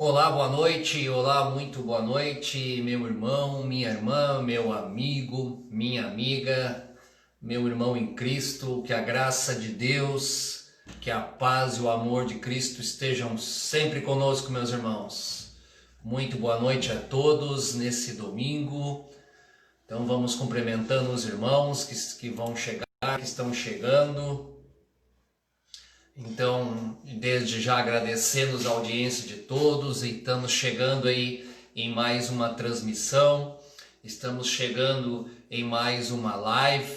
Olá, boa noite, olá, muito boa noite, meu irmão, minha irmã, meu amigo, minha amiga, meu irmão em Cristo, que a graça de Deus, que a paz e o amor de Cristo estejam sempre conosco, meus irmãos. Muito boa noite a todos nesse domingo. Então vamos cumprimentando os irmãos que vão chegar, que estão chegando. Então, desde já agradecendo a audiência de todos, e estamos chegando aí em mais uma transmissão, estamos chegando em mais uma live.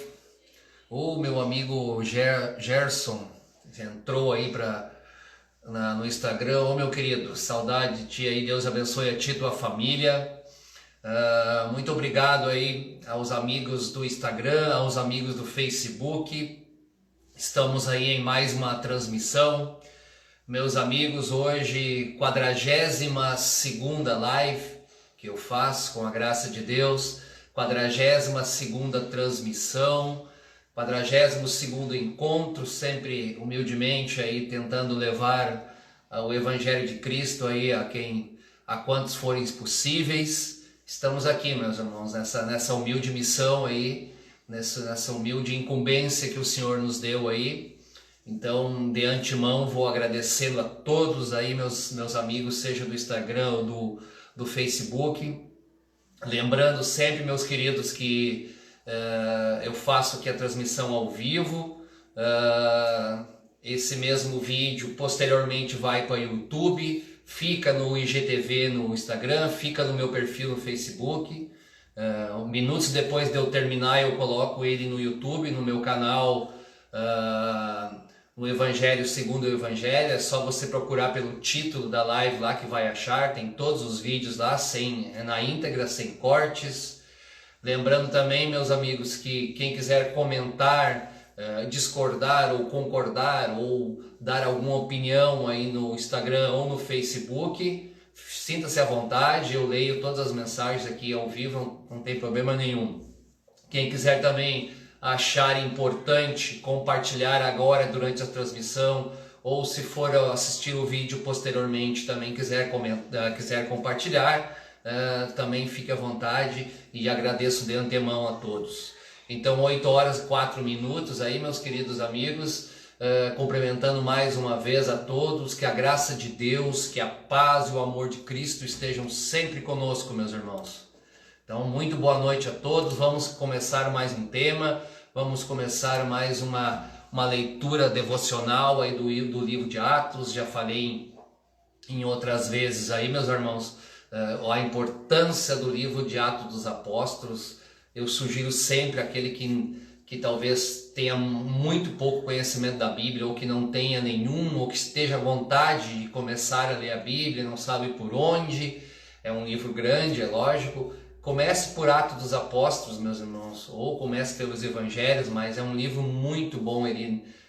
O meu amigo Gerson entrou aí no Instagram. Ô meu querido, saudade de ti aí, Deus abençoe a ti e tua família. Muito obrigado aí aos amigos do Instagram, aos amigos do Facebook. Estamos aí em mais uma transmissão. Meus amigos, hoje 42ª live que eu faço com a graça de Deus, 42ª transmissão, 42º encontro, sempre humildemente aí tentando levar o Evangelho de Cristo aí a quantos forem possíveis. Estamos aqui, meus irmãos, nessa humilde missão aí, nessa humilde incumbência que o Senhor nos deu aí. Então, de antemão, vou agradecendo a todos aí, meus amigos, seja do Instagram ou do Facebook. Lembrando sempre, meus queridos, que eu faço aqui a transmissão ao vivo. Esse mesmo vídeo posteriormente vai para o YouTube, fica no IGTV no Instagram, fica no meu perfil no Facebook. Minutos depois de eu terminar, eu coloco ele no YouTube, no meu canal, no Evangelho Segundo o Evangelho. É só você procurar pelo título da live lá que vai achar, tem todos os vídeos lá, na íntegra, sem cortes. Lembrando também, meus amigos, que quem quiser comentar, discordar ou concordar ou dar alguma opinião aí no Instagram ou no Facebook, sinta-se à vontade, eu leio todas as mensagens aqui ao vivo, não tem problema nenhum. Quem quiser também achar importante compartilhar agora durante a transmissão, ou se for assistir o vídeo posteriormente também quiser compartilhar, também fique à vontade, e agradeço de antemão a todos. Então 8h04 aí, meus queridos amigos, cumprimentando mais uma vez a todos, que a graça de Deus, que a paz e o amor de Cristo estejam sempre conosco, meus irmãos. Então, muito boa noite a todos. Vamos começar mais um tema, vamos começar mais uma leitura devocional aí do livro de Atos. Já falei em outras vezes aí, meus irmãos, a importância do livro de Atos dos Apóstolos. Eu sugiro sempre aquele que talvez tenha muito pouco conhecimento da Bíblia, ou que não tenha nenhum, ou que esteja à vontade de começar a ler a Bíblia, não sabe por onde. É um livro grande, é lógico. Comece por Atos dos Apóstolos, meus irmãos, ou comece pelos Evangelhos, mas é um livro muito bom,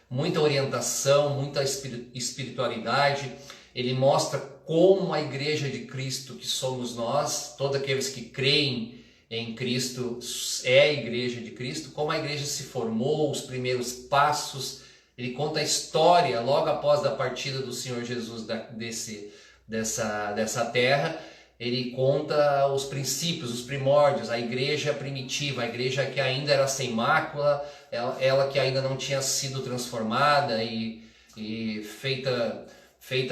muita orientação, muita espiritualidade. Ele mostra como a Igreja de Cristo, que somos nós, todos aqueles que creem em Cristo é a Igreja de Cristo, como a igreja se formou, os primeiros passos. Ele conta a história logo após a partida do Senhor Jesus dessa terra. Ele conta os princípios, os primórdios, a igreja primitiva, a igreja que ainda era sem mácula, ela que ainda não tinha sido transformada e feita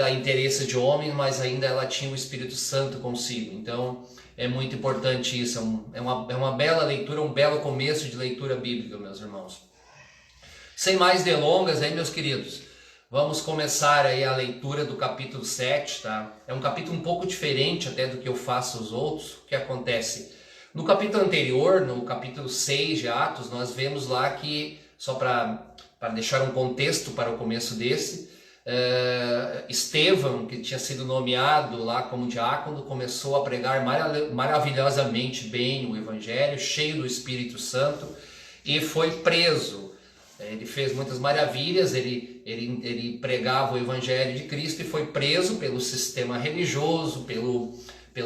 a interesse de homem, mas ainda ela tinha o Espírito Santo consigo. Então é muito importante isso, é uma bela leitura, um belo começo de leitura bíblica, meus irmãos. Sem mais delongas aí, meus queridos, vamos começar aí a leitura do capítulo 7, tá? É um capítulo um pouco diferente até do que eu faço os outros. O que acontece? No capítulo anterior, no capítulo 6 de Atos, nós vemos lá que, só para deixar um contexto para o começo desse, Estevão, que tinha sido nomeado lá como diácono, começou a pregar maravilhosamente bem o Evangelho, cheio do Espírito Santo, e foi preso. Ele fez muitas maravilhas, ele pregava o Evangelho de Cristo e foi preso pelo sistema religioso, pelo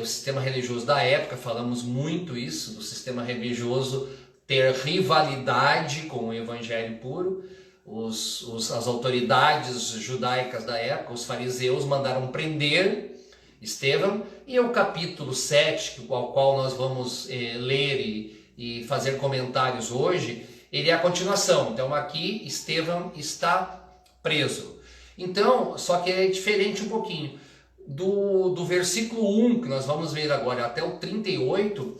sistema religioso da época. Falamos muito isso, do sistema religioso ter rivalidade com o Evangelho puro. As autoridades judaicas da época, os fariseus, mandaram prender Estevão, e o capítulo 7, ao qual nós vamos ler e fazer comentários hoje, ele é a continuação. Então aqui Estevão está preso. Então, só que é diferente um pouquinho. Do versículo 1, que nós vamos ver agora, até o 38,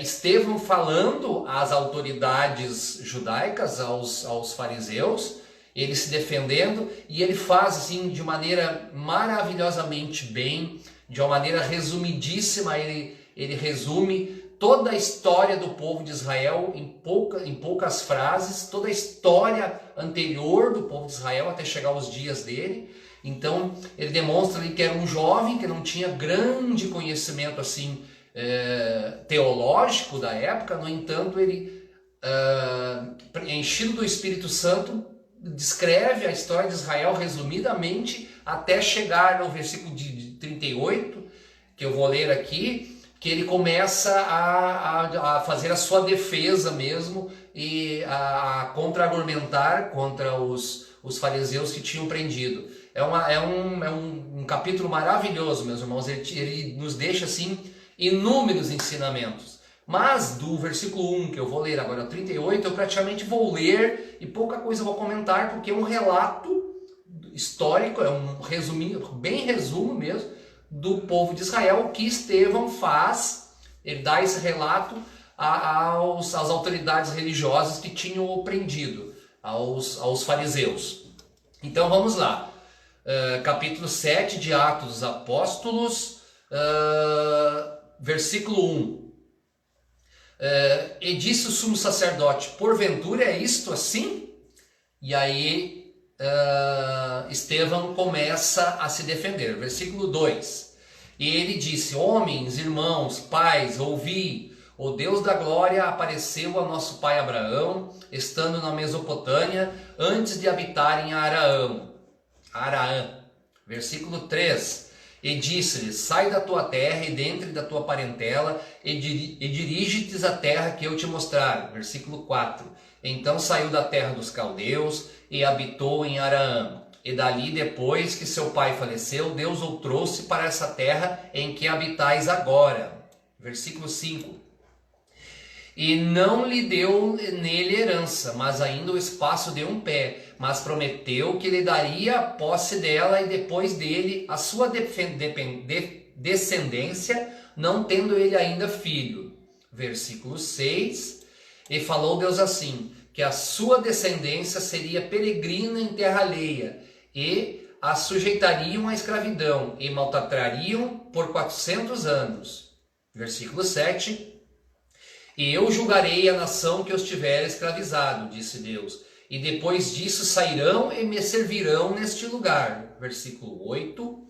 Estevão falando às autoridades judaicas, aos fariseus, ele se defendendo, e ele faz assim de maneira maravilhosamente bem, de uma maneira resumidíssima, ele resume toda a história do povo de Israel em poucas frases, toda a história anterior do povo de Israel até chegar aos dias dele. Então ele demonstra ali que era um jovem que não tinha grande conhecimento assim teológico da época. No entanto, ele, enchido do Espírito Santo, descreve a história de Israel resumidamente até chegar no versículo de 38, que eu vou ler aqui, que ele começa a fazer a sua defesa mesmo e a contra-argumentar contra os fariseus que tinham prendido. É um capítulo maravilhoso, meus irmãos. Ele nos deixa assim inúmeros ensinamentos. Mas do versículo 1, que eu vou ler agora, 38, eu praticamente vou ler e pouca coisa eu vou comentar, porque é um relato histórico, é um resuminho, bem resumo mesmo, do povo de Israel, que Estevão faz. Ele dá esse relato às autoridades religiosas que tinham o prendido, aos fariseus. Então vamos lá, capítulo 7 de Atos dos Apóstolos, versículo 1. E disse o sumo sacerdote: porventura é isto assim? E aí Estevão começa a se defender. Versículo 2. E ele disse: homens, irmãos, pais, ouvi. O Deus da glória apareceu a nosso pai Abraão, estando na Mesopotâmia, antes de habitar em Araã. Versículo 3. E disse-lhe: sai da tua terra e dentre da tua parentela, e dirige-te à terra que eu te mostrar. Versículo 4. Então saiu da terra dos caldeus e habitou em Araã. E dali, depois que seu pai faleceu, Deus o trouxe para essa terra em que habitais agora. Versículo 5. E não lhe deu nele herança, mas ainda o espaço de um pé, mas prometeu que lhe daria a posse dela e depois dele a sua descendência, não tendo ele ainda filho. Versículo 6. E falou Deus assim, que a sua descendência seria peregrina em terra alheia, e a sujeitariam à escravidão, e maltratariam por 400 anos. Versículo 7. E eu julgarei a nação que os tiver escravizado, disse Deus, e depois disso sairão e me servirão neste lugar. Versículo 8.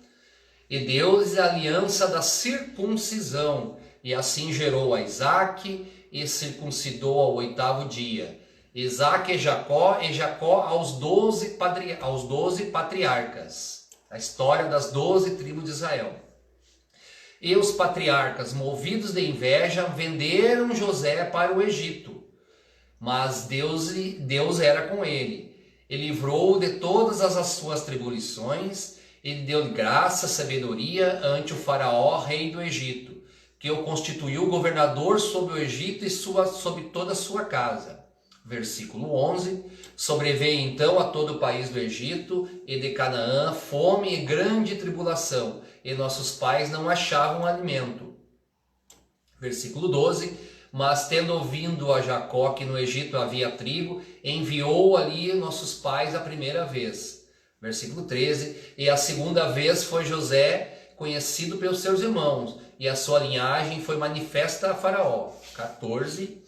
E Deus é a aliança da circuncisão, e assim gerou a Isaque, e circuncidou ao 8º dia. Isaque e Jacó aos 12 patriarcas. A história das 12 tribos de Israel. E os patriarcas, movidos de inveja, venderam José para o Egito. Mas Deus era com ele. Ele livrou-o de todas as suas tribulações. Ele deu graça, sabedoria ante o faraó, rei do Egito, que o constituiu governador sobre o Egito e sobre toda a sua casa. Versículo 11. Sobreveio então a todo o país do Egito e de Canaã fome e grande tribulação, e nossos pais não achavam alimento. Versículo 12. Mas tendo ouvido a Jacó que no Egito havia trigo, enviou ali nossos pais a primeira vez. Versículo 13. E a segunda vez foi José conhecido pelos seus irmãos, e a sua linhagem foi manifesta a Faraó. 14.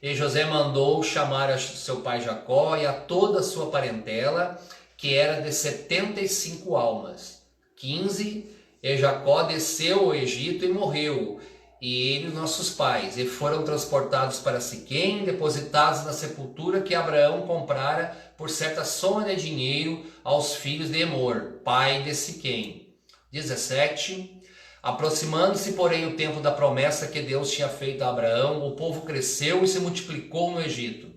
E José mandou chamar a seu pai Jacó e a toda a sua parentela, que era de 75 almas. 15. E Jacó desceu ao Egito e morreu, e ele e nossos pais, e foram transportados para Siquém, depositados na sepultura que Abraão comprara por certa soma de dinheiro aos filhos de Emor, pai de Siquém. 17. Aproximando-se, porém, o tempo da promessa que Deus tinha feito a Abraão, o povo cresceu e se multiplicou no Egito.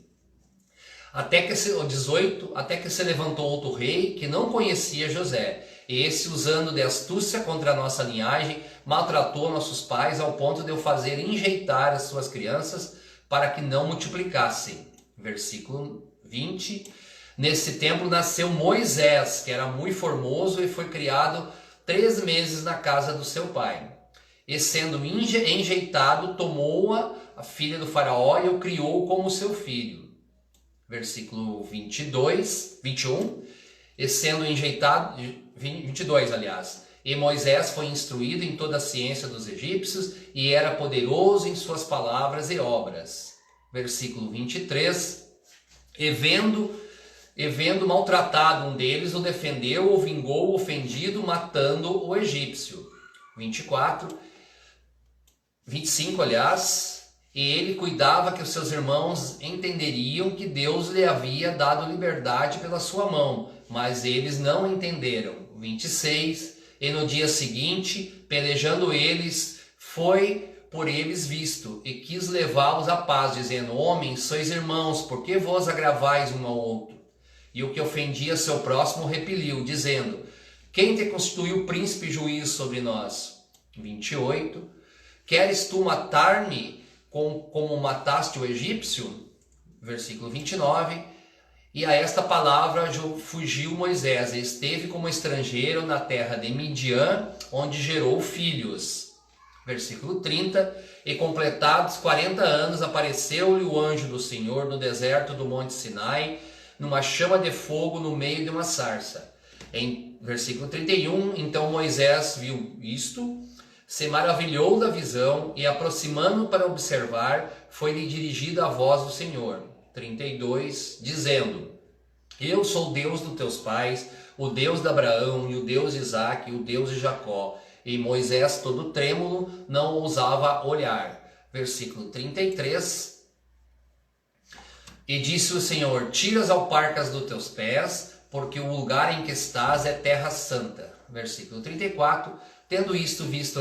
18. Até que se levantou outro rei que não conhecia José, Esse, usando de astúcia contra a nossa linhagem, maltratou nossos pais ao ponto de eu fazer enjeitar as suas crianças para que não multiplicassem. Versículo 20. Nesse tempo nasceu Moisés, que era muito formoso e foi criado 3 meses na casa do seu pai. E sendo enjeitado, tomou-a, a filha do faraó, e o criou como seu filho. Versículo 21. E sendo enjeitado, 22 aliás, e Moisés foi instruído em toda a ciência dos egípcios e era poderoso em suas palavras e obras. Versículo 23, e vendo maltratado um deles, o defendeu, o vingou, o ofendido, matando o egípcio. 25 aliás, e ele cuidava que os seus irmãos entenderiam que Deus lhe havia dado liberdade pela sua mão, mas eles não entenderam. 26, e no dia seguinte, pelejando eles, foi por eles visto, e quis levá-los à paz, dizendo: homens, sois irmãos, por que vos agravais um ao outro? E o que ofendia seu próximo repeliu, dizendo: quem te constituiu príncipe e juiz sobre nós? 28, queres tu matar-me como mataste o egípcio? Versículo 29, e a esta palavra fugiu Moisés, e esteve como estrangeiro na terra de Midian, onde gerou filhos. Versículo 30, e completados 40 anos, apareceu-lhe o anjo do Senhor no deserto do monte Sinai, numa chama de fogo no meio de uma sarça. Em versículo 31, então Moisés viu isto, se maravilhou da visão, e aproximando para observar, foi-lhe dirigida a voz do Senhor. 32, dizendo: eu sou o Deus dos teus pais, o Deus de Abraão, e o Deus de Isaque, e o Deus de Jacó. E Moisés, todo trêmulo, não ousava olhar. Versículo 33. E disse o Senhor: tira as alparcas dos teus pés, porque o lugar em que estás é terra santa. Versículo 34. Tendo isto visto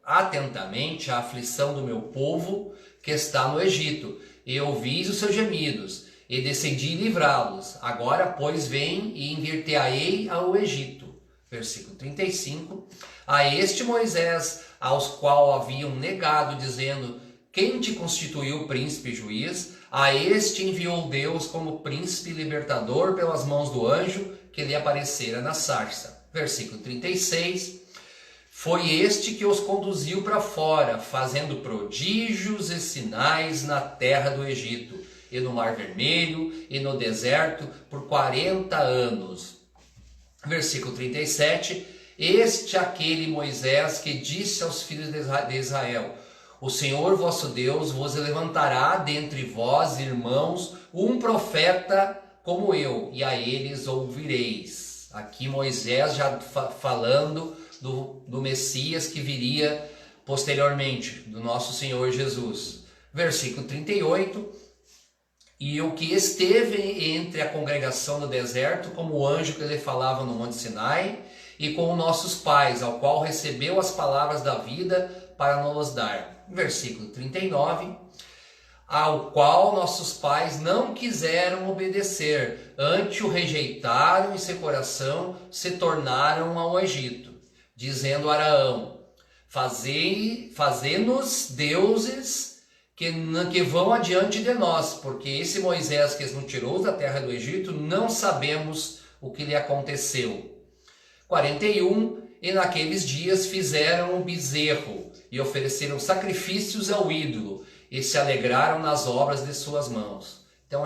atentamente a aflição do meu povo que está no Egito, e ouvi os seus gemidos, e decidi livrá-los. Agora, pois, vem e enviar-te-ei ao Egito. Versículo 35. A este Moisés, aos qual haviam negado, dizendo: quem te constituiu príncipe e juiz? A este enviou Deus como príncipe libertador pelas mãos do anjo que lhe aparecera na sarça. Versículo 36. Foi este que os conduziu para fora, fazendo prodígios e sinais na terra do Egito, e no Mar Vermelho, e no deserto, por 40 anos. Versículo 37. Este aquele Moisés que disse aos filhos de Israel: o Senhor vosso Deus vos levantará dentre vós, irmãos, um profeta como eu, e a eles ouvireis. Aqui Moisés já falando do Messias que viria posteriormente, do nosso Senhor Jesus. Versículo 38. E o que esteve entre a congregação no deserto, como o anjo que lhe falava no monte Sinai, e com nossos pais, ao qual recebeu as palavras da vida para nos dar. Versículo 39. Ao qual nossos pais não quiseram obedecer, antes o rejeitaram e seu coração se tornaram ao Egito, dizendo a Araão: fazei-nos deuses que vão adiante de nós, porque esse Moisés que nos tirou da terra do Egito, não sabemos o que lhe aconteceu. 41. E naqueles dias fizeram um bezerro e ofereceram sacrifícios ao ídolo, e se alegraram nas obras de suas mãos. Então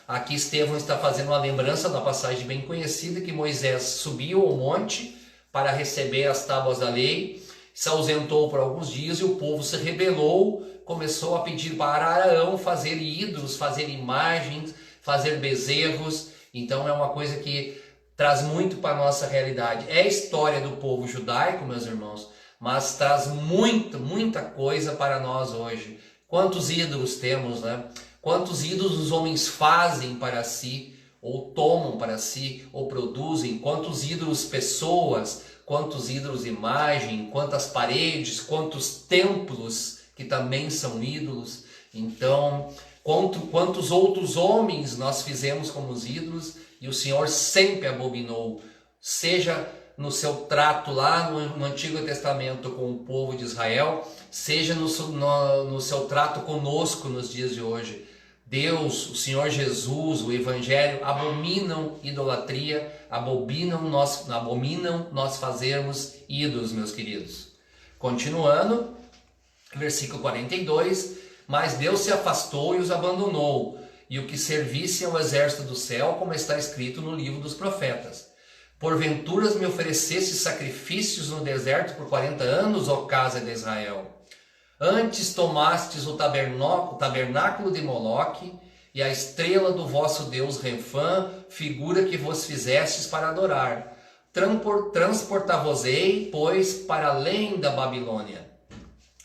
aqui Estevão está fazendo uma lembrança da passagem bem conhecida, que Moisés subiu ao monte para receber as tábuas da lei, se ausentou por alguns dias e o povo se rebelou, começou a pedir para Araão fazer ídolos, fazer imagens, fazer bezerros. Então é uma coisa que traz muito para a nossa realidade. É a história do povo judaico, meus irmãos, mas traz muita coisa para nós hoje. Quantos ídolos temos, né? Quantos ídolos os homens fazem para si, ou tomam para si, ou produzem? Quantos ídolos pessoas, quantos ídolos imagem, quantas paredes, quantos templos que também são ídolos. Então, Quantos outros homens nós fizemos como os ídolos e o Senhor sempre abominou, seja no seu trato lá no Antigo Testamento com o povo de Israel, seja no seu trato conosco nos dias de hoje. Deus, o Senhor Jesus, o Evangelho abominam idolatria, abominam nós fazermos ídolos, meus queridos. Continuando, versículo 42, mas Deus se afastou e os abandonou, e o que servissem ao exército do céu, como está escrito no livro dos profetas. Porventura me oferecesse sacrifícios no deserto por 40 anos, ó casa de Israel. Antes tomastes o tabernáculo de Moloque e a estrela do vosso Deus Renfã, figura que vos fizestes para adorar. Transportar-vos-ei, pois, para além da Babilônia.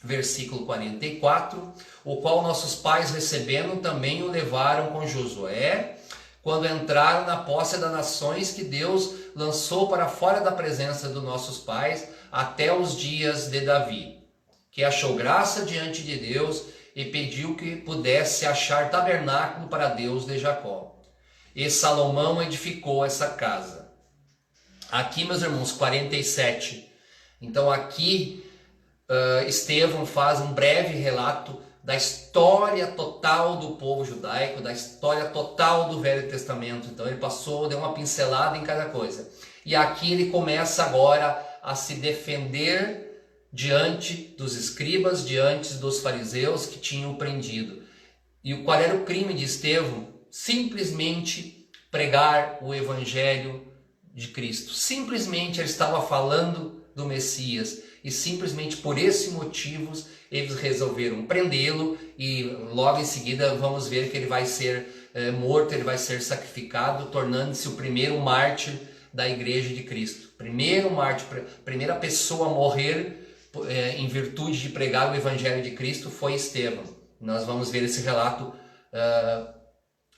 Versículo 44, o qual nossos pais recebendo também o levaram com Josué, quando entraram na posse das nações que Deus lançou para fora da presença dos nossos pais, até os dias de Davi, que achou graça diante de Deus e pediu que pudesse achar tabernáculo para Deus de Jacó. E Salomão edificou essa casa. Aqui, meus irmãos, 47. Então aqui Estevão faz um breve relato da história total do povo judaico, da história total do Velho Testamento. Então ele deu uma pincelada em cada coisa. E aqui ele começa agora a se defender diante dos escribas, diante dos fariseus que tinham o prendido. E qual era o crime de Estevão? Simplesmente pregar o Evangelho de Cristo. Simplesmente ele estava falando do Messias. E simplesmente por esse motivo eles resolveram prendê-lo, e logo em seguida vamos ver que ele vai ser morto, ele vai ser sacrificado, tornando-se o primeiro mártir da Igreja de Cristo. Primeiro mártir, primeira pessoa a morrer em virtude de pregar o Evangelho de Cristo foi Estevão. Nós vamos ver esse relato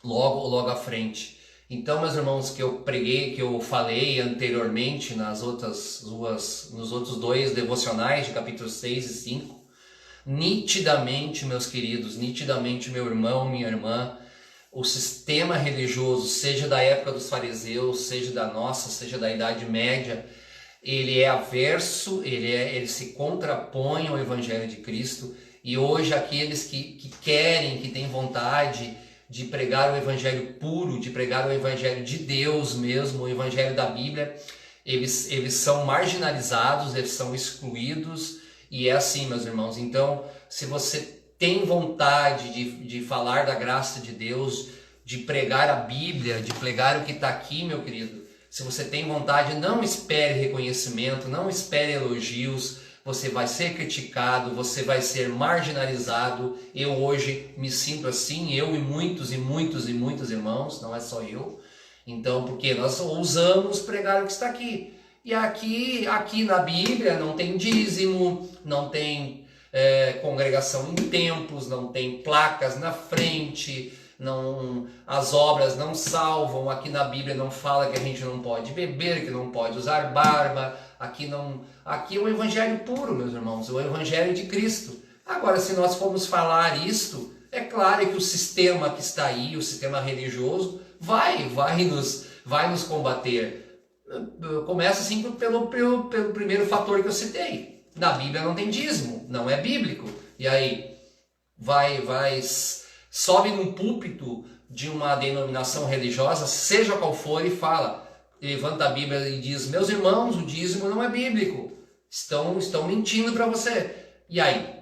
logo à frente. Então, meus irmãos, que eu falei anteriormente nos outros dois devocionais de capítulos 6 e 5, nitidamente, meus queridos, nitidamente, meu irmão, minha irmã, o sistema religioso, seja da época dos fariseus, seja da nossa, seja da Idade Média, ele é averso, ele se contrapõe ao Evangelho de Cristo. E hoje aqueles que querem, que têm vontade de pregar o Evangelho puro, de pregar o Evangelho de Deus mesmo, o Evangelho da Bíblia, eles são marginalizados, eles são excluídos, e é assim, meus irmãos. Então, se você tem vontade de falar da graça de Deus, de pregar a Bíblia, de pregar o que está aqui, meu querido, se você tem vontade, não espere reconhecimento, não espere elogios. Você vai ser criticado, você vai ser marginalizado. Eu hoje me sinto assim, eu e muitos irmãos, não é só eu. Então, porque nós ousamos pregar o que está aqui. E aqui na Bíblia não tem dízimo, não tem congregação em templos, não tem placas na frente, as obras não salvam. Aqui na Bíblia não fala que a gente não pode beber, que não pode usar barba. Aqui é o Evangelho puro, meus irmãos, o Evangelho de Cristo. Agora, se nós formos falar isto, é claro que o sistema que está aí, o sistema religioso, vai nos combater. Começa assim pelo primeiro fator que eu citei. Na Bíblia não tem dízimo, não é bíblico. E aí, sobe num púlpito de uma denominação religiosa, seja qual for, e fala, levanta a Bíblia e diz: meus irmãos, o dízimo não é bíblico, estão mentindo para você. E aí?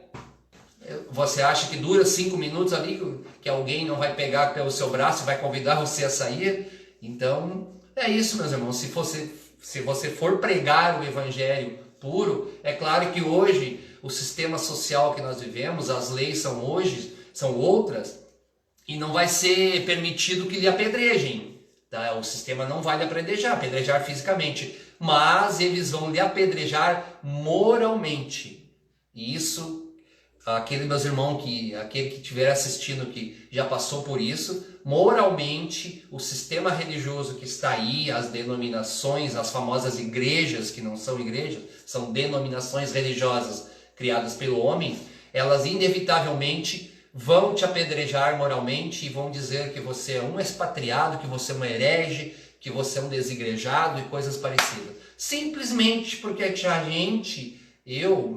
Você acha que dura 5 minutos ali, que alguém não vai pegar pelo seu braço e vai convidar você a sair? Então, é isso, meus irmãos. Se você for pregar o Evangelho puro, é claro que hoje, o sistema social que nós vivemos, as leis são outras, e não vai ser permitido que lhe apedrejem. Tá? O sistema não vai lhe apedrejar fisicamente, mas eles vão lhe apedrejar moralmente. E isso, meus irmãos, aquele que estiver assistindo que já passou por isso, moralmente, o sistema religioso que está aí, as denominações, as famosas igrejas, que não são igrejas, são denominações religiosas criadas pelo homem, elas inevitavelmente vão te apedrejar moralmente e vão dizer que você é um expatriado, que você é um herege, que você é um desigrejado e coisas parecidas. Simplesmente porque a gente, eu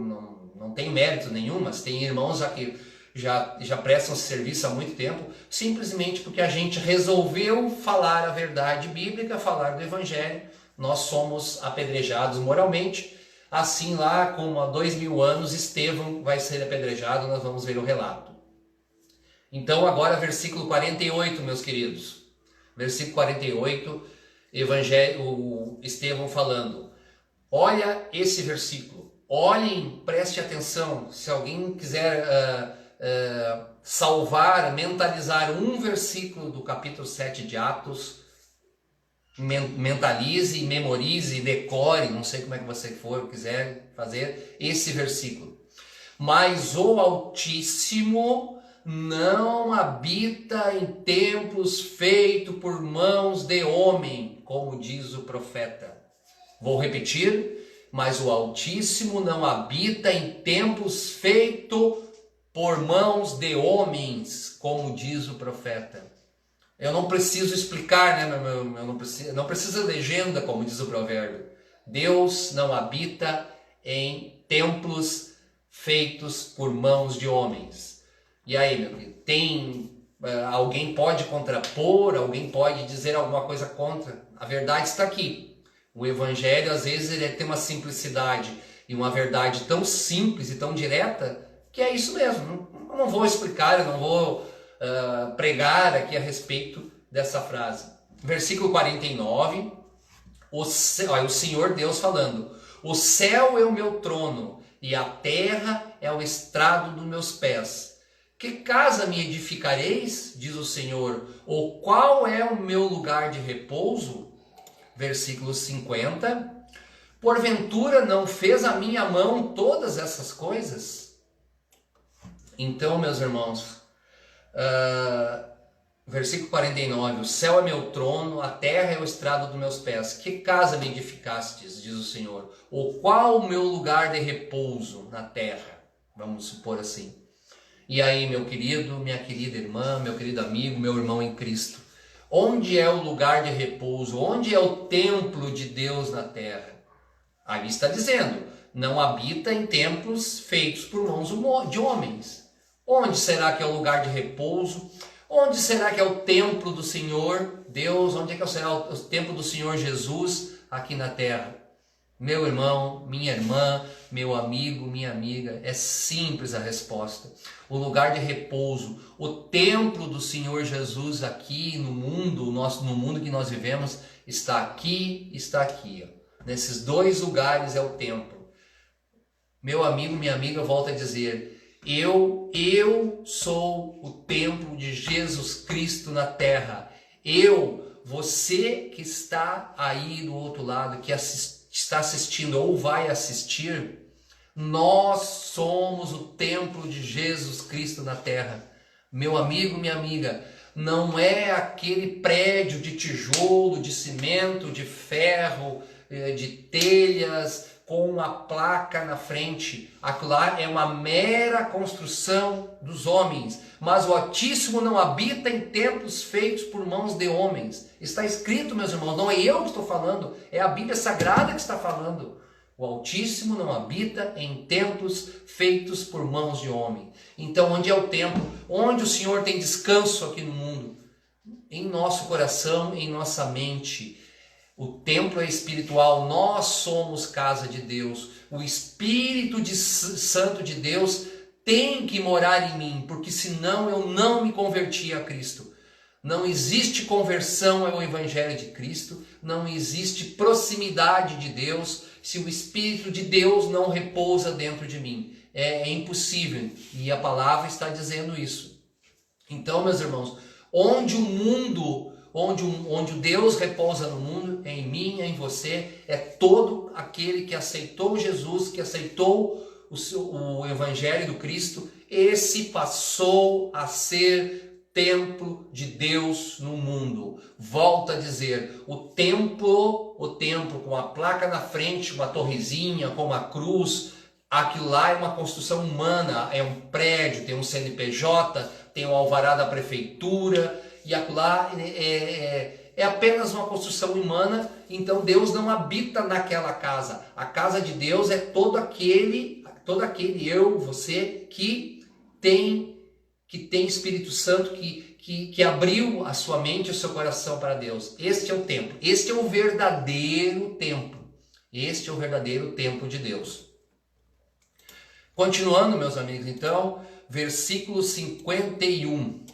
não tenho mérito nenhum, mas tem irmãos aqui já prestam serviço há muito tempo, simplesmente porque a gente resolveu falar a verdade bíblica, falar do Evangelho, nós somos apedrejados moralmente, assim lá como há 2000 anos Estevão vai ser apedrejado, nós vamos ver o relato. Então agora versículo 48, meus queridos, versículo 48, o Estevão falando, olha esse versículo, olhem, preste atenção, se alguém quiser salvar, mentalizar um versículo do capítulo 7 de Atos, mentalize, memorize, decore, não sei como é que você quiser fazer esse versículo. Mas o Altíssimo não habita em templos feitos por mãos de homem, como diz o profeta. Vou repetir, mas o Altíssimo não habita em templos feitos por mãos de homens, como diz o profeta. Eu não preciso explicar, né? Não precisa legenda, como diz o provérbio. Deus não habita em templos feitos por mãos de homens. E aí, meu querido, alguém pode contrapor, alguém pode dizer alguma coisa contra? A verdade está aqui. O Evangelho, às vezes, ele tem uma simplicidade e uma verdade tão simples e tão direta que é isso mesmo. Eu não vou explicar, eu não vou pregar aqui a respeito dessa frase. Versículo 49, o Senhor Deus falando, o céu é o meu trono e a terra é o estrado dos meus pés. Que casa me edificareis, diz o Senhor, ou qual é o meu lugar de repouso? Versículo 50, porventura não fez a minha mão todas essas coisas? Então, meus irmãos, versículo 49, o céu é meu trono, a terra é o estrado dos meus pés. Que casa me edificastes, diz o Senhor, ou qual o meu lugar de repouso na terra? Vamos supor assim. E aí, meu querido, minha querida irmã, meu querido amigo, meu irmão em Cristo, onde é o lugar de repouso? Onde é o templo de Deus na terra? Ali está dizendo, não habita em templos feitos por mãos de homens. Onde será que é o lugar de repouso? Onde será que é o templo do Senhor Deus? Onde é que será o templo do Senhor Jesus aqui na terra? Meu irmão, minha irmã, meu amigo, minha amiga, é simples a resposta. O lugar de repouso, o templo do Senhor Jesus aqui no mundo, no mundo que nós vivemos, está aqui. Ó. Nesses dois lugares é o templo. Meu amigo, minha amiga, volta a dizer, eu sou o templo de Jesus Cristo na terra. Você que está aí do outro lado, que está assistindo ou vai assistir, nós somos o templo de Jesus Cristo na terra. Meu amigo, minha amiga, não é aquele prédio de tijolo, de cimento, de ferro, de telhas, com uma placa na frente. Aquilo lá é uma mera construção dos homens. Mas o Altíssimo não habita em templos feitos por mãos de homens. Está escrito, meus irmãos, não é eu que estou falando, é a Bíblia Sagrada que está falando. O Altíssimo não habita em templos feitos por mãos de homem. Então, onde é o templo? Onde o Senhor tem descanso aqui no mundo? Em nosso coração, em nossa mente. O templo é espiritual, nós somos casa de Deus. O Espírito Santo de Deus tem que morar em mim, porque senão eu não me converti a Cristo. Não existe conversão ao Evangelho de Cristo, não existe proximidade de Deus se o Espírito de Deus não repousa dentro de mim. É impossível, e a palavra está dizendo isso. Então, meus irmãos, onde o Deus repousa no mundo, é em mim, é em você, é todo aquele que aceitou Jesus, que aceitou o Evangelho do Cristo, esse passou a ser templo de Deus no mundo. Volto a dizer, o templo com a placa na frente, uma torrezinha, com uma cruz, Aquilo lá é uma construção humana, é um prédio, tem um CNPJ, tem um alvará da prefeitura, e aquilo lá é apenas uma construção humana. Então Deus não habita naquela casa. A casa de Deus é todo aquele eu, você, que tem Espírito Santo, que abriu a sua mente e o seu coração para Deus. Este é o templo, este é o verdadeiro templo. Este é o verdadeiro templo de Deus. Continuando, meus amigos, então, versículo 51.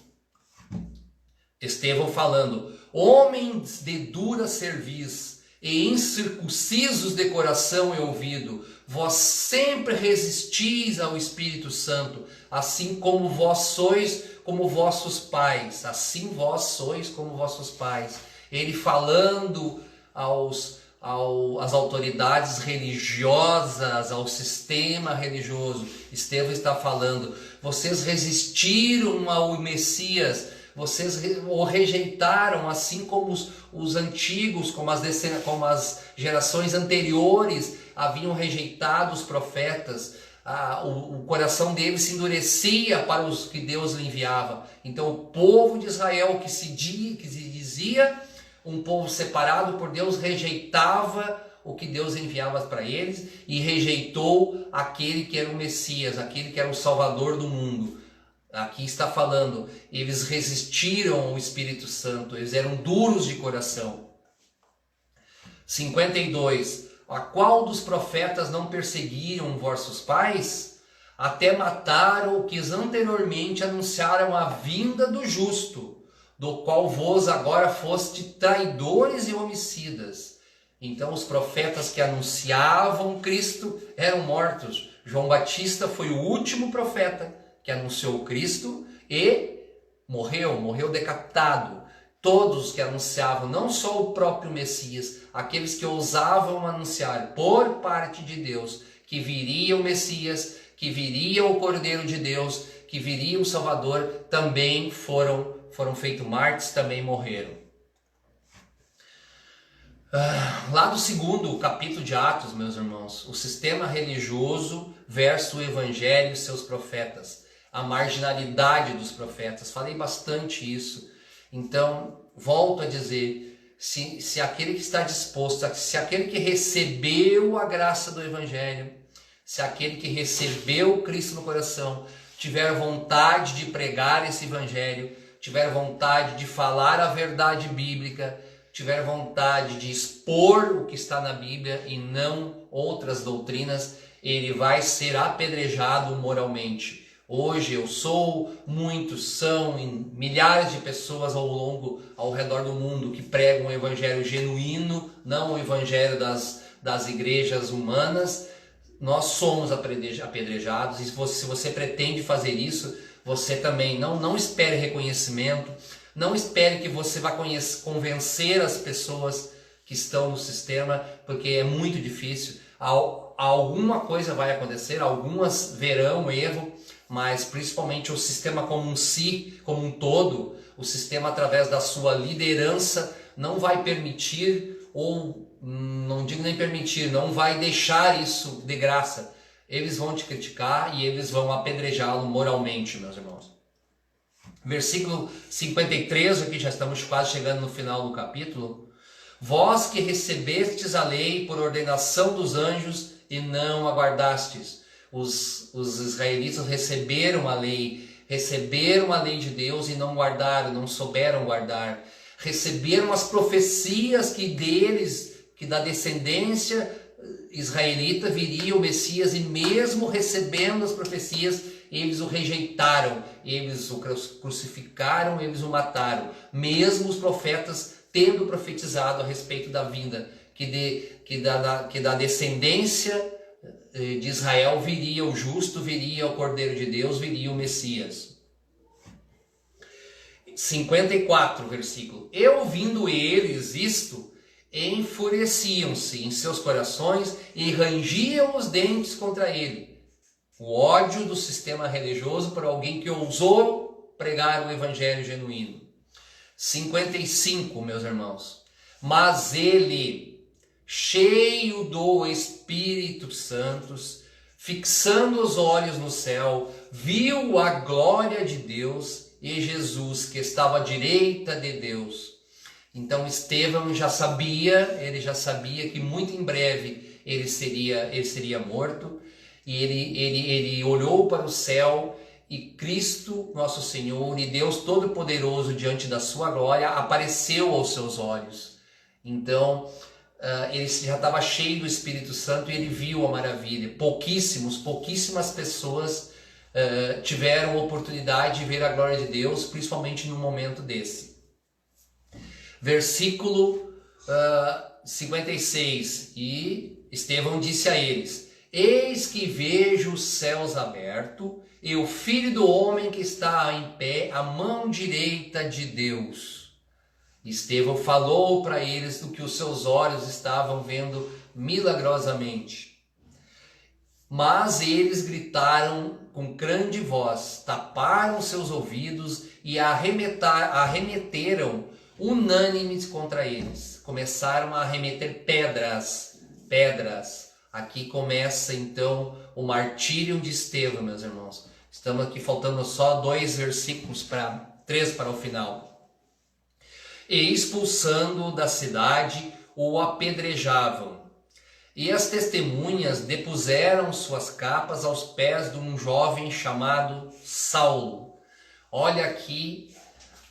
Estevão falando: homens de dura cerviz e incircuncisos de coração e ouvido, vós sempre resistis ao Espírito Santo, assim como vós sois como vossos pais. Assim vós sois como vossos pais. Ele falando às autoridades religiosas, ao sistema religioso. Estevão está falando: vocês resistiram ao Messias, vocês o rejeitaram, assim como os antigos, como as gerações anteriores haviam rejeitado os profetas. O coração deles se endurecia para os que Deus lhe enviava. Então o povo de Israel, que se dizia um povo separado por Deus, rejeitava o que Deus enviava para eles e rejeitou aquele que era o Messias, aquele que era o Salvador do mundo. Aqui está falando, eles resistiram ao Espírito Santo, eles eram duros de coração. 52. A qual dos profetas não perseguiram vossos pais? Até mataram o que anteriormente anunciaram a vinda do justo, do qual vós agora foste traidores e homicidas. Então os profetas que anunciavam Cristo eram mortos. João Batista foi o último profeta que anunciou Cristo e morreu decapitado. Todos que anunciavam, não só o próprio Messias, aqueles que ousavam anunciar por parte de Deus que viria o Messias, que viria o Cordeiro de Deus, que viria o Salvador, também foram feitos mártires, também morreram. Lá do segundo capítulo de Atos, meus irmãos, o sistema religioso versus o Evangelho e seus profetas, a marginalidade dos profetas, falei bastante isso. Então, volto a dizer, se aquele que está disposto, se aquele que recebeu a graça do Evangelho, se aquele que recebeu Cristo no coração, tiver vontade de pregar esse Evangelho, tiver vontade de falar a verdade bíblica, tiver vontade de expor o que está na Bíblia e não outras doutrinas, ele vai ser apedrejado moralmente. Hoje eu sou, muitos são, milhares de pessoas ao redor do mundo que pregam o evangelho genuíno, não o evangelho das igrejas humanas. Nós somos apedrejados, e se você pretende fazer isso, você também não espere reconhecimento, não espere que você vá convencer as pessoas que estão no sistema, porque é muito difícil. Alguma coisa vai acontecer, algumas verão erro, mas principalmente o sistema como um todo, o sistema através da sua liderança não vai permitir, ou não digo nem permitir, não vai deixar isso de graça. Eles vão te criticar e eles vão apedrejá-lo moralmente, meus irmãos. Versículo 53, aqui já estamos quase chegando no final do capítulo. Vós que recebestes a lei por ordenação dos anjos e não aguardastes. Os israelitas receberam a lei de Deus e não guardaram, não souberam guardar. Receberam as profecias que da descendência israelita viria o Messias, e mesmo recebendo as profecias, eles o rejeitaram, eles o crucificaram, eles o mataram. Mesmo os profetas tendo profetizado a respeito da vinda, que da descendência de Israel viria o justo, viria o Cordeiro de Deus, viria o Messias. 54, versículo. E ouvindo eles isto, enfureciam-se em seus corações e rangiam os dentes contra ele. O ódio do sistema religioso por alguém que ousou pregar o evangelho genuíno. 55, meus irmãos. Mas ele, cheio do Espírito Santo, fixando os olhos no céu, viu a glória de Deus e Jesus que estava à direita de Deus. Então Estevão já sabia que muito em breve ele seria morto, e ele olhou para o céu, e Cristo, nosso Senhor, e Deus Todo-Poderoso, diante da sua glória, apareceu aos seus olhos. Então, ele já estava cheio do Espírito Santo e ele viu a maravilha. Pouquíssimas pessoas tiveram oportunidade de ver a glória de Deus, principalmente num momento desse. Versículo 56. E Estevão disse a eles: eis que vejo os céus abertos e o Filho do Homem que está em pé à mão direita de Deus. Estevão falou para eles do que os seus olhos estavam vendo milagrosamente. Mas eles gritaram com grande voz, taparam seus ouvidos e arremeteram unânimes contra eles. Começaram a arremeter pedras. Aqui começa então o martírio de Estevão, meus irmãos. Estamos aqui faltando só 2 versículos 3 para o final. E expulsando da cidade, o apedrejavam. E as testemunhas depuseram suas capas aos pés de um jovem chamado Saulo. Olha aqui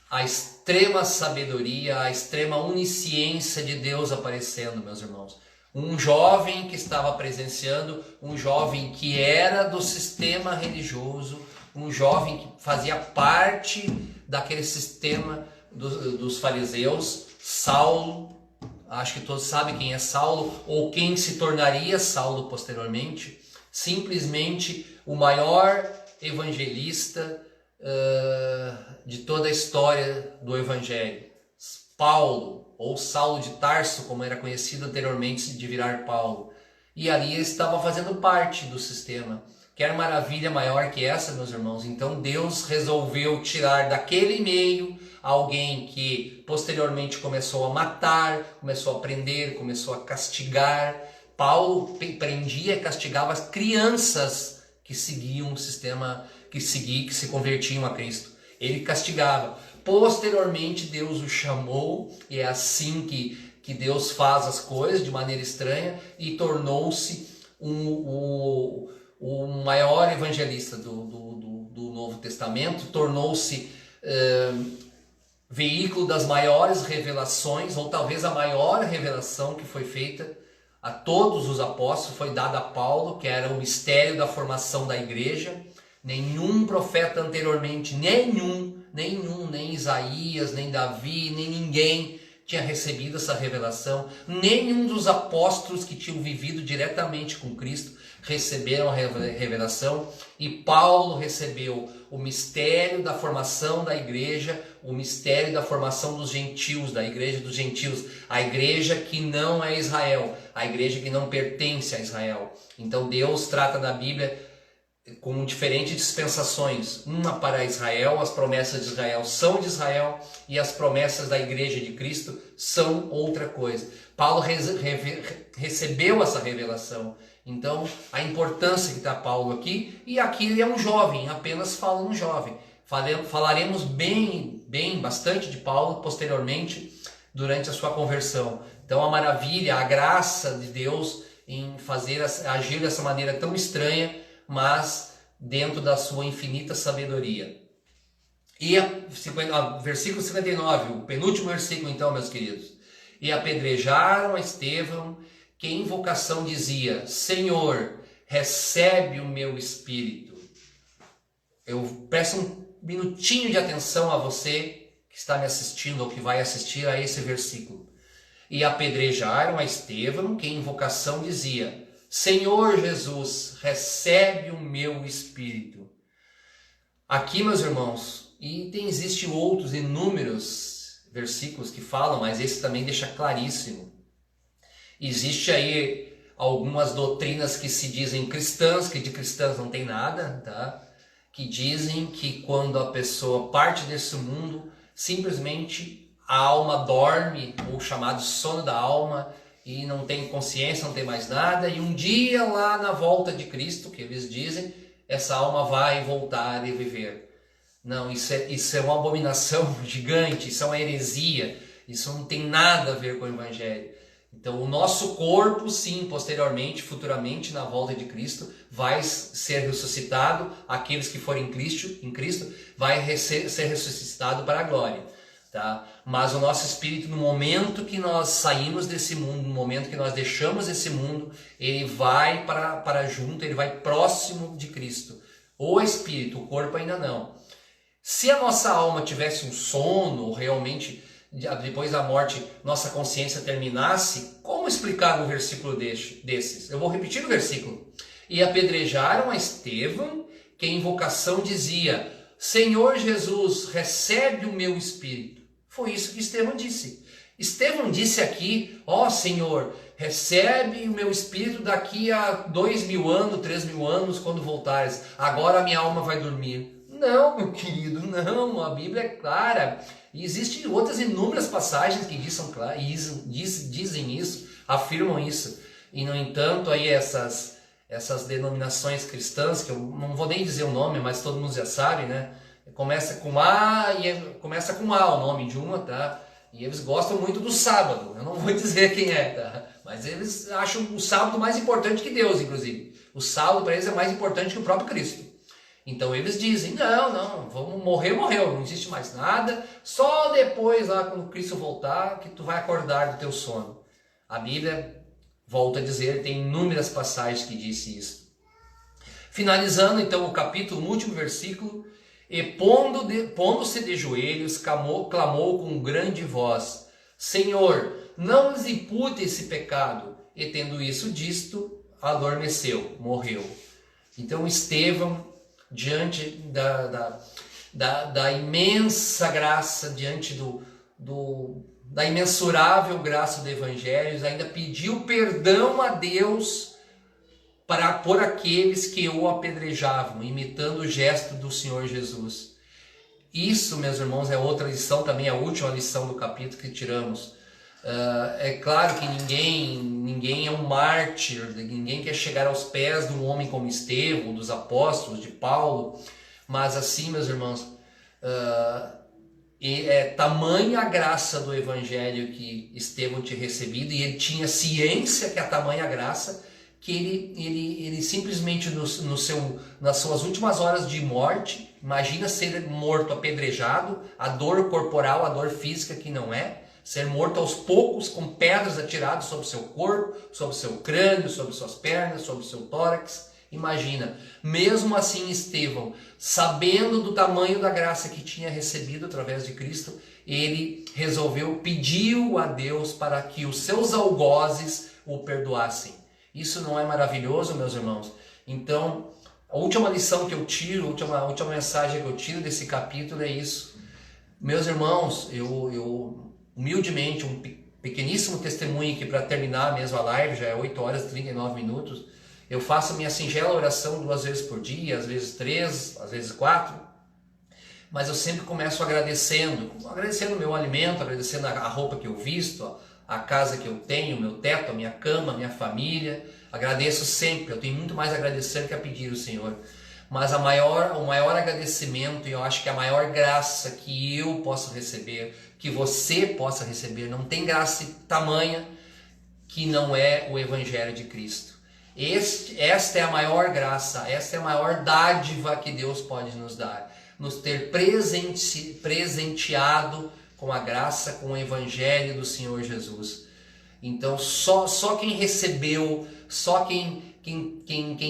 a extrema sabedoria, a extrema onisciência de Deus aparecendo, meus irmãos. Um jovem que estava presenciando, um jovem que era do sistema religioso, um jovem que fazia parte daquele sistema dos fariseus, Saulo. Acho que todos sabem quem é Saulo, ou quem se tornaria Saulo posteriormente. Simplesmente o maior evangelista de toda a história do Evangelho. Paulo, ou Saulo de Tarso, como era conhecido anteriormente de virar Paulo. E ali ele estava fazendo parte do sistema. Quer maravilha maior que essa, meus irmãos? Então Deus resolveu tirar daquele meio alguém que posteriormente começou a matar, começou a prender, começou a castigar. Paulo prendia e castigava as crianças que seguiam o sistema, que se convertiam a Cristo. Ele castigava. Posteriormente Deus o chamou, e é assim que Deus faz as coisas de maneira estranha, e tornou-se o maior evangelista do Novo Testamento, tornou-se veículo das maiores revelações, ou talvez a maior revelação que foi feita a todos os apóstolos, foi dada a Paulo, que era o mistério da formação da igreja. Nenhum profeta anteriormente, nem Isaías, nem Davi, nem ninguém tinha recebido essa revelação. Nenhum dos apóstolos que tinham vivido diretamente com Cristo receberam a revelação, e Paulo recebeu o mistério da formação da igreja, o mistério da formação dos gentios, da igreja dos gentios, a igreja que não é Israel, a igreja que não pertence a Israel. Então Deus trata na Bíblia com diferentes dispensações, uma para Israel, as promessas de Israel são de Israel, e as promessas da igreja de Cristo são outra coisa. Paulo recebeu essa revelação. Então, a importância que está Paulo aqui, e aqui ele é um jovem, apenas fala um jovem. Falaremos bastante de Paulo posteriormente, durante a sua conversão. Então, a maravilha, a graça de Deus em agir dessa maneira tão estranha, mas dentro da sua infinita sabedoria. E versículo 59, o penúltimo versículo então, meus queridos. E apedrejaram a Estevão, que em invocação dizia: Senhor, recebe o meu espírito. Eu peço um minutinho de atenção a você que está me assistindo ou que vai assistir a esse versículo. E apedrejaram a Estevão, que em invocação dizia: Senhor Jesus, recebe o meu espírito. Aqui, meus irmãos, existem outros inúmeros versículos que falam, mas esse também deixa claríssimo. Existe aí algumas doutrinas que se dizem cristãs, que de cristãs não tem nada, tá? Que dizem que quando a pessoa parte desse mundo, simplesmente a alma dorme, ou chamado sono da alma, e não tem consciência, não tem mais nada, e um dia lá na volta de Cristo, que eles dizem, essa alma vai voltar e viver. Não, isso é uma abominação gigante, isso é uma heresia, isso não tem nada a ver com o Evangelho. Então o nosso corpo, sim, posteriormente, futuramente, na volta de Cristo, vai ser ressuscitado, aqueles que forem em Cristo vai ser ressuscitado para a glória. Tá? Mas o nosso espírito, no momento que nós saímos desse mundo, no momento que nós deixamos esse mundo, ele vai para junto, ele vai próximo de Cristo. O espírito, o corpo ainda não. Se a nossa alma tivesse um sono, ou realmente depois da morte nossa consciência terminasse, como explicar um versículo desses? Eu vou repetir o versículo. E apedrejaram a Estevão, que em invocação dizia: Senhor Jesus, recebe o meu espírito. Foi isso que Estevão disse. Estevão disse aqui: ó Senhor, recebe o meu espírito daqui a 2000 anos, 3000 anos, quando voltares. Agora a minha alma vai dormir. Não, meu querido, não. A Bíblia é clara. E existem outras inúmeras passagens que dizem isso, afirmam isso. E no entanto, aí essas denominações cristãs, que eu não vou nem dizer o nome, mas todo mundo já sabe, né? Começa com A e começa com A o nome de uma, tá? E eles gostam muito do sábado. Eu não vou dizer quem é, tá? Mas eles acham o sábado mais importante que Deus, inclusive. O sábado para eles é mais importante que o próprio Cristo. Então eles dizem: não, vamos morreu, não existe mais nada. Só depois, lá quando Cristo voltar, que tu vai acordar do teu sono. A Bíblia, volta a dizer, tem inúmeras passagens que disse isso. Finalizando então o capítulo, no último versículo: e pondo-se de joelhos, clamou com grande voz: Senhor, não lhes impute esse pecado. E tendo isso dito, adormeceu, morreu. Então Estevão, diante da imensa graça, diante da imensurável graça do Evangelho, ainda pediu perdão a Deus por aqueles que o apedrejavam, imitando o gesto do Senhor Jesus. Isso, meus irmãos, é outra lição, também a última lição do capítulo que tiramos. É claro que ninguém é um mártir, ninguém quer chegar aos pés de um homem como Estevão, dos apóstolos, de Paulo, mas assim, meus irmãos, é tamanha a graça do Evangelho que Estevão tinha recebido, e ele tinha ciência que é tamanha graça, que ele simplesmente nas suas últimas horas de morte, imagina ser morto apedrejado, a dor corporal, a dor física que não é, ser morto aos poucos com pedras atiradas sobre o seu corpo, sobre o seu crânio, sobre suas pernas, sobre o seu tórax. Imagina, mesmo assim Estevão, sabendo do tamanho da graça que tinha recebido através de Cristo, ele pediu a Deus para que os seus algozes o perdoassem. Isso não é maravilhoso, meus irmãos? Então, a última lição que eu tiro, a última mensagem que eu tiro desse capítulo é isso. Meus irmãos, eu humildemente, um pequeníssimo testemunho aqui para terminar mesmo a live, já é 8 horas e 39 minutos, eu faço a minha singela oração 2 vezes por dia, às vezes 3, às vezes 4, mas eu sempre começo agradecendo o meu alimento, agradecendo a roupa que eu visto, a casa que eu tenho, o meu teto, a minha cama, a minha família. Agradeço sempre, eu tenho muito mais a agradecer que a pedir ao Senhor. Mas o maior agradecimento, e eu acho que a maior graça que eu posso receber, que você possa receber, não tem graça tamanha que não é o Evangelho de Cristo. Esta é a maior graça, esta é a maior dádiva que Deus pode nos dar. Nos ter presenteado com a graça, com o Evangelho do Senhor Jesus. Então só quem recebeu, só quem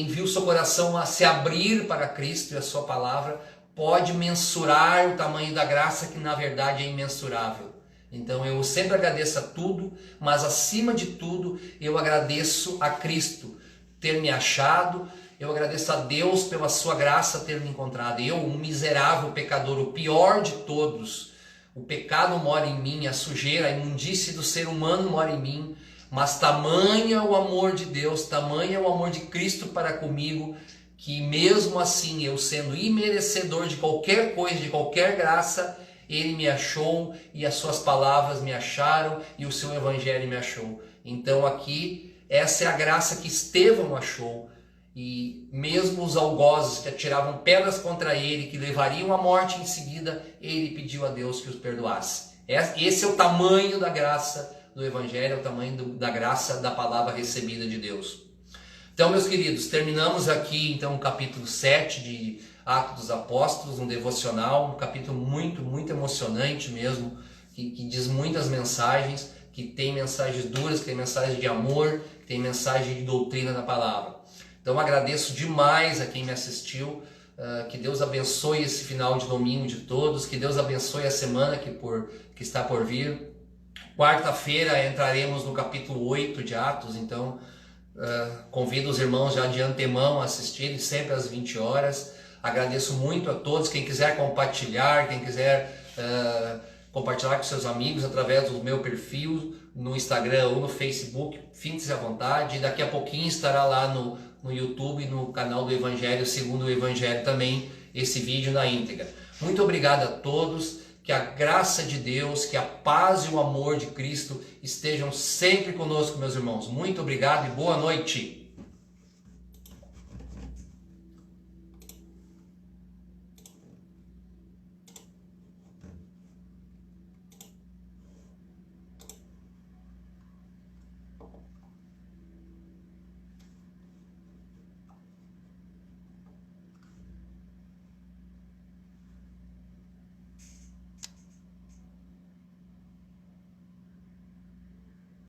viu seu coração a se abrir para Cristo e a sua palavra, pode mensurar o tamanho da graça, que na verdade é imensurável. Então eu sempre agradeço a tudo, mas acima de tudo eu agradeço a Cristo ter me achado, eu agradeço a Deus pela sua graça ter me encontrado. Eu, um miserável pecador, o pior de todos. O pecado mora em mim, a sujeira, a imundície do ser humano mora em mim, mas tamanha o amor de Deus, tamanha o amor de Cristo para comigo, que mesmo assim, eu sendo imerecedor de qualquer coisa, de qualquer graça, Ele me achou e as suas palavras me acharam e o seu Evangelho me achou. Então aqui, essa é a graça que Estevão achou. E mesmo os algozes que atiravam pedras contra ele, que levariam à morte em seguida, ele pediu a Deus que os perdoasse. Esse é o tamanho da graça do Evangelho, é o tamanho da graça da palavra recebida de Deus. Então, meus queridos, terminamos aqui então o capítulo 7 de Atos dos Apóstolos, um devocional, um capítulo muito, muito emocionante mesmo, que diz muitas mensagens, que tem mensagens duras, que tem mensagens de amor, que tem mensagem de doutrina da palavra. Então agradeço demais a quem me assistiu, que Deus abençoe esse final de domingo de todos, que Deus abençoe a semana que está por vir. Quarta-feira entraremos no capítulo 8 de Atos, então convido os irmãos já de antemão a assistirem, sempre às 20 horas. Agradeço muito a todos, quem quiser compartilhar, quem quiser compartilhar com seus amigos através do meu perfil no Instagram ou no Facebook, fique-se à vontade. Daqui a pouquinho estará lá no YouTube, no canal do Evangelho, segundo o Evangelho também, esse vídeo na íntegra. Muito obrigado a todos, que a graça de Deus, que a paz e o amor de Cristo estejam sempre conosco, meus irmãos. Muito obrigado e boa noite.